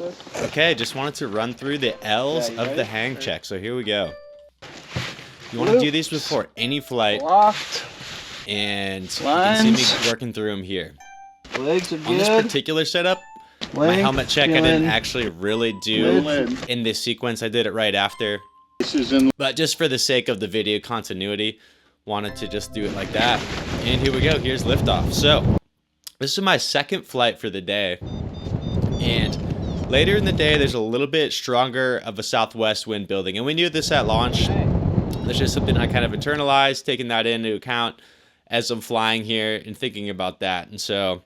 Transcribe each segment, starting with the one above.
quick? Okay, just wanted to run through the L's Yeah, of ready? the hang check. So here we go. You want to do these before any flight, Locked. and you can see Lines. me working through them here. Legs are good. On this particular setup, my Length, helmet check I didn't feeling actually really do good. in this sequence. I did it right after. But just for the sake of the video continuity, wanted to just do it like that. And here we go. Here's liftoff. So this is my second flight for the day. And later in the day, there's a little bit stronger of a southwest wind building. And we knew this at launch. That's just something I kind of internalized, taking that into account as I'm flying here and thinking about that. And so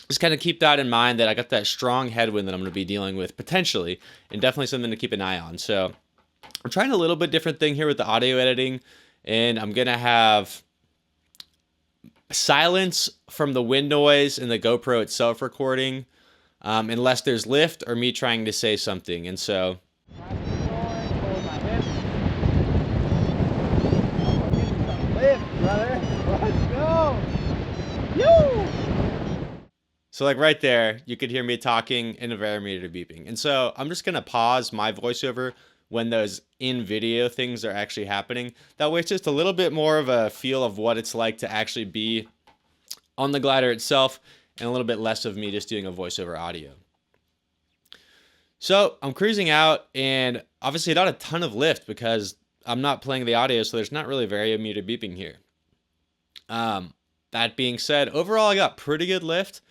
just kind of keep that in mind, that I got that strong headwind that I'm going to be dealing with potentially, and definitely something to keep an eye on. So I'm trying a little bit different thing here with the audio editing, and I'm going to have silence from the wind noise in the GoPro itself recording, unless there's lift or me trying to say something. And so like right there, you could hear me talking and a varimeter beeping. And so I'm just going to pause my voiceover when those in video things are actually happening. That way it's just a little bit more of a feel of what it's like to actually be on the glider itself, and a little bit less of me just doing a voiceover audio. So I'm cruising out, and obviously not a ton of lift because I'm not playing the audio, so there's not really varimeter beeping here. That being said, overall I got pretty good lift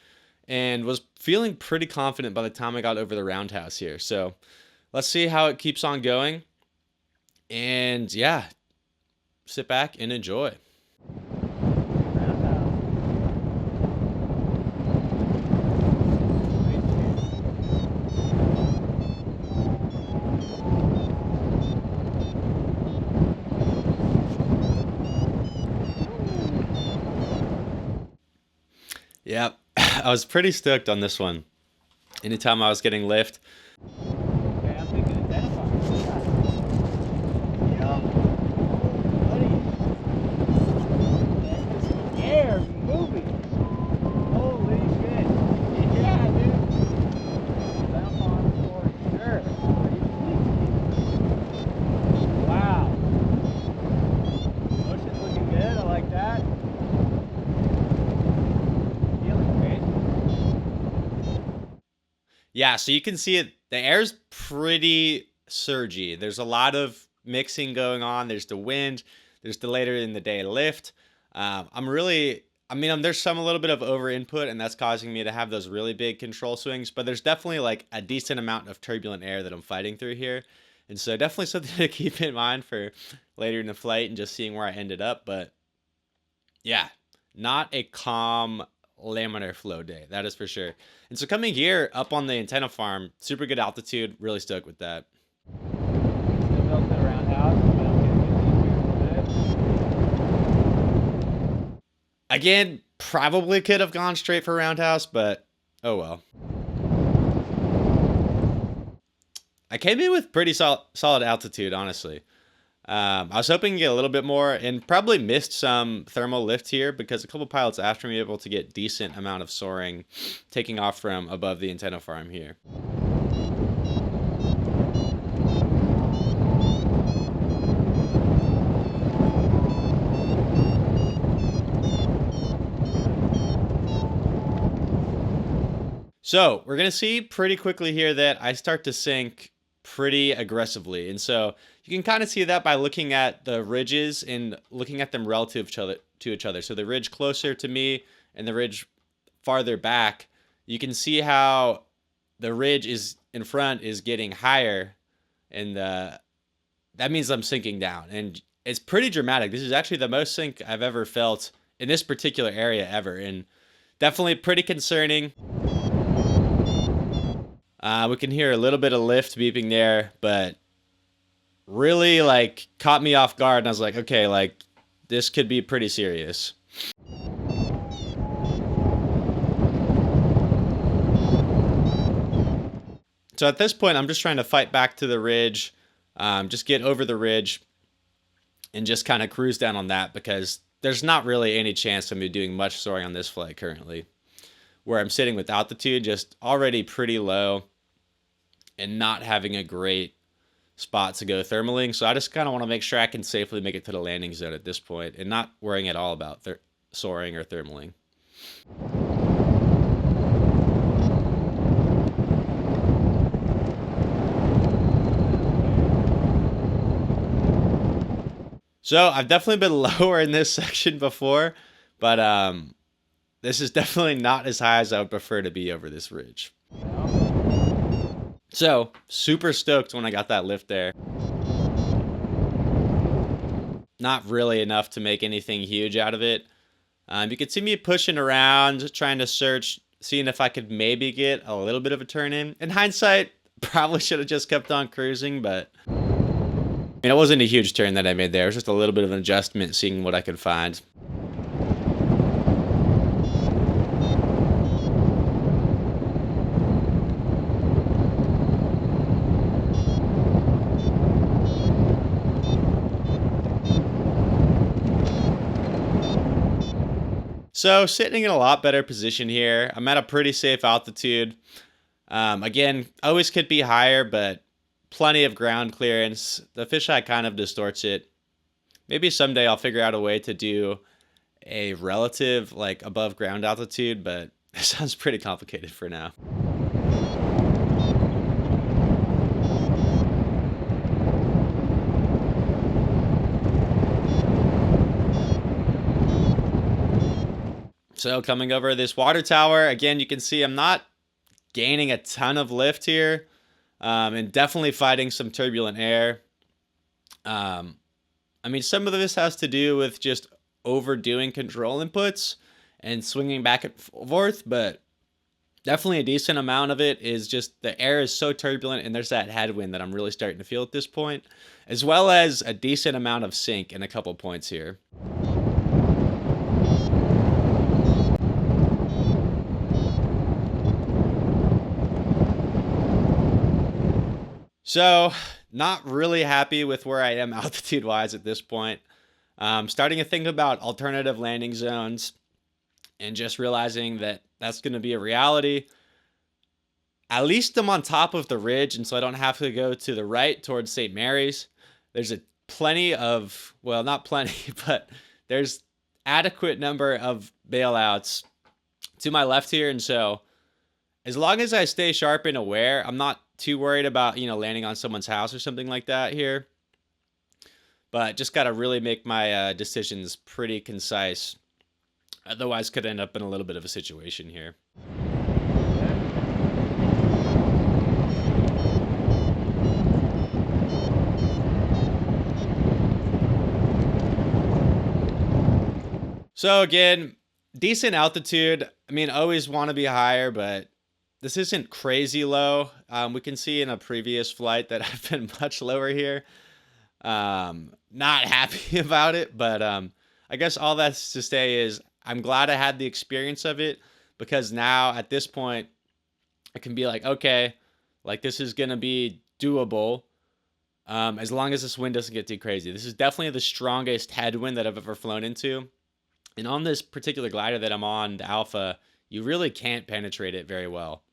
and was feeling pretty confident by the time I got over the roundhouse here. So let's see how it keeps on going. And yeah, sit back and enjoy. Yep, I was pretty stoked on this one. Anytime I was getting lift. Okay, I'm thinking identify. Yeah. Buddy. That is air moving. Holy shit. Yeah, dude. I'm on for sure. Wow. Motion's looking good. I like that. Yeah, so you can see it. The air's pretty surgy. There's a lot of mixing going on. There's the wind. There's the later in the day lift. There's some a little bit of over input, and that's causing me to have those really big control swings. But there's definitely like a decent amount of turbulent air that I'm fighting through here. And so definitely something to keep in mind for later in the flight and just seeing where I ended up. But yeah, not a calm laminar flow day, that is for sure. And so coming here up on the antenna farm, super good altitude, really stoked with that. Again, probably could have gone straight for roundhouse, but oh well. I came in with pretty solid altitude, honestly. I was hoping to get a little bit more, and probably missed some thermal lift here because a couple pilots after me were able to get decent amount of soaring taking off from above the antenna farm here. So we're going to see pretty quickly here that I start to sink pretty aggressively. And so you can kind of see that by looking at the ridges and looking at them relative to each other. So the ridge closer to me and the ridge farther back, you can see how the ridge is in front is getting higher, and that means I'm sinking down. And it's pretty dramatic. This is actually the most sink I've ever felt in this particular area ever, and definitely pretty concerning. We can hear a little bit of lift beeping there, but really like caught me off guard, and I was like, okay, like this could be pretty serious. So at this point, I'm just trying to fight back to the ridge, just get over the ridge and just kind of cruise down on that, because there's not really any chance of me doing much soaring on this flight currently, where I'm sitting with altitude just already pretty low. and not having a great spot to go thermaling. So I just kind of want to make sure I can safely make it to the landing zone at this point and not worrying at all about soaring or thermaling. So I've definitely been lower in this section before, but this is definitely not as high as I would prefer to be over this ridge. So super stoked when I got that lift there. Not really enough to make anything huge out of it. You could see me pushing around, trying to search, seeing if I could maybe get a little bit of a turn in. In hindsight, probably should have just kept on cruising, but I mean, it wasn't a huge turn that I made there. It was just a little bit of an adjustment, seeing what I could find. So sitting in a lot better position here. I'm at a pretty safe altitude. Again, always could be higher, but plenty of ground clearance. The fisheye kind of distorts it. Maybe someday I'll figure out a way to do a relative like above ground altitude, but it sounds pretty complicated for now. So coming over this water tower, again, you can see I'm not gaining a ton of lift here, and definitely fighting some turbulent air. I mean, some of this has to do with just overdoing control inputs and swinging back and forth, but definitely a decent amount of it is just the air is so turbulent and there's that headwind that I'm really starting to feel at this point, as well as a decent amount of sink in a couple points here. So, not really happy with where I am altitude-wise at this point. Starting to think about alternative landing zones and just realizing that that's going to be a reality. At least I'm on top of the ridge, and so I don't have to go to the right towards St. Mary's. There's a plenty of, well, not plenty, but there's adequate number of bailouts to my left here, and so as long as I stay sharp and aware, I'm not too worried about, landing on someone's house or something like that here. But just got to really make my decisions pretty concise. Otherwise, could end up in a little bit of a situation here. So again, decent altitude. I mean, always want to be higher, but this isn't crazy low. We can see in a previous flight that I've been much lower here. Not happy about it, but I guess all that's to say is I'm glad I had the experience of it, because now at this point I can be like, okay, like this is going to be doable as long as this wind doesn't get too crazy. This is definitely the strongest headwind that I've ever flown into. And on this particular glider that I'm on, the Alpha, you really can't penetrate it very well.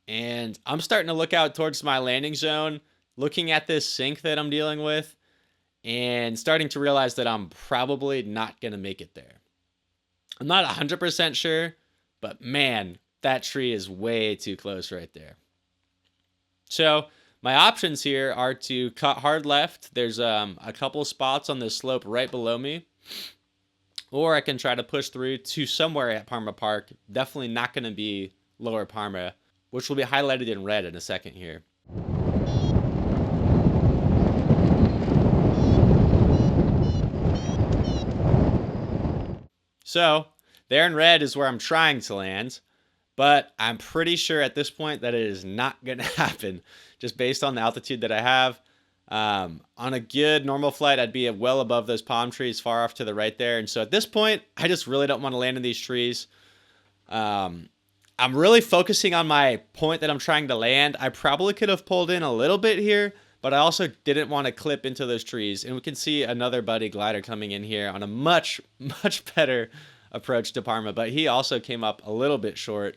And I'm starting to look out towards my landing zone, looking at this sink that I'm dealing with, and starting to realize that I'm probably not going to make it there. I'm not 100% sure, but man, that tree is way too close right there. So my options here are to cut hard left. There's a couple spots on this slope right below me. Or I can try to push through to somewhere at Parma Park. Definitely not going to be lower Parma, which will be highlighted in red in a second here. So there in red is where I'm trying to land, but I'm pretty sure at this point that it is not going to happen, just based on the altitude that I have. On a good normal flight, I'd be well above those palm trees far off to the right there. And so at this point, I just really don't want to land in these trees. I'm really focusing on my point that I'm trying to land. I probably could have pulled in a little bit here, but I also didn't want to clip into those trees. And we can see another buddy glider coming in here on a much better approach to Parma, but he also came up a little bit short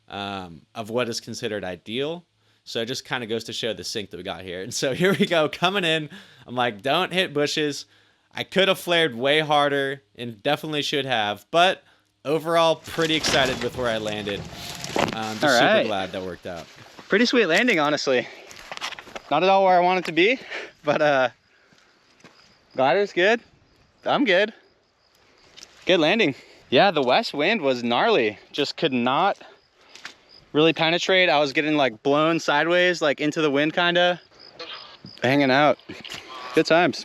of what is considered ideal. So it just kind of goes to show the sink that we got here. And so here we go, coming in. I'm like, don't hit bushes. I could have flared way harder and definitely should have, but overall pretty excited with where I landed. Just super glad that worked out. Pretty sweet landing, honestly. Not at all where I want it to be, but glider's good. I'm good. Good landing. Yeah, the west wind was gnarly. Just could not really penetrate. I was getting like blown sideways, like into the wind kinda. Hanging out. Good times.